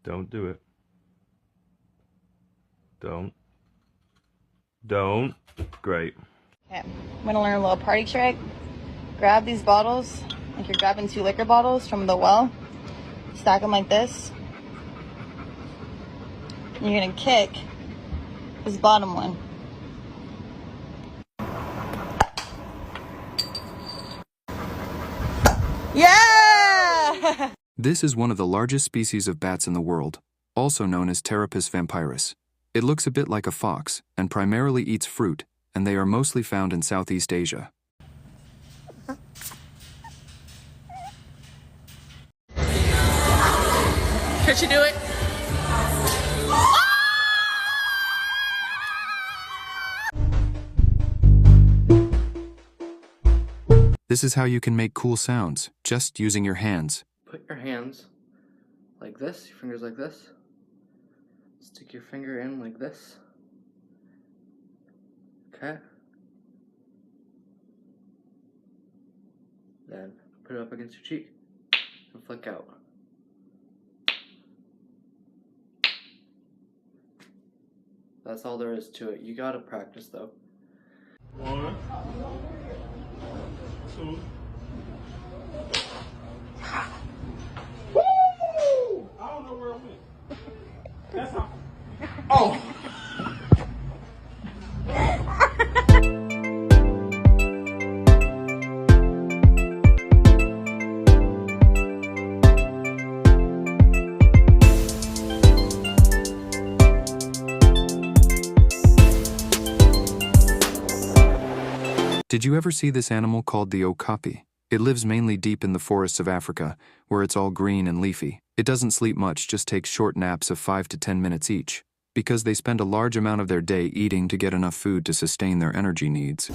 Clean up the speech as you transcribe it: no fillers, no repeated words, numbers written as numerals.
Don't do it. Don't. Don't. Great. Okay, I'm gonna learn a little party trick. Grab these bottles, like you're grabbing 2 liquor bottles from the well. Stack them like this. And you're gonna kick this bottom one. Yeah! This is one of the largest species of bats in the world, also known as Pteropus vampirus. It looks a bit like a fox and primarily eats fruit, and they are mostly found in Southeast Asia. Could you do it? This is how you can make cool sounds, just using your hands. Put your hands like this, your fingers like this. Stick your finger in like this. Okay. Then put it up against your cheek and flick out. That's all there is to it. You gotta practice though. 1, 2. Woo! I don't know where it went. That's how. Oh! Did you ever see this animal called the okapi? It lives mainly deep in the forests of Africa, where it's all green and leafy. It doesn't sleep much, just takes short naps of 5 to 10 minutes each, because they spend a large amount of their day eating to get enough food to sustain their energy needs.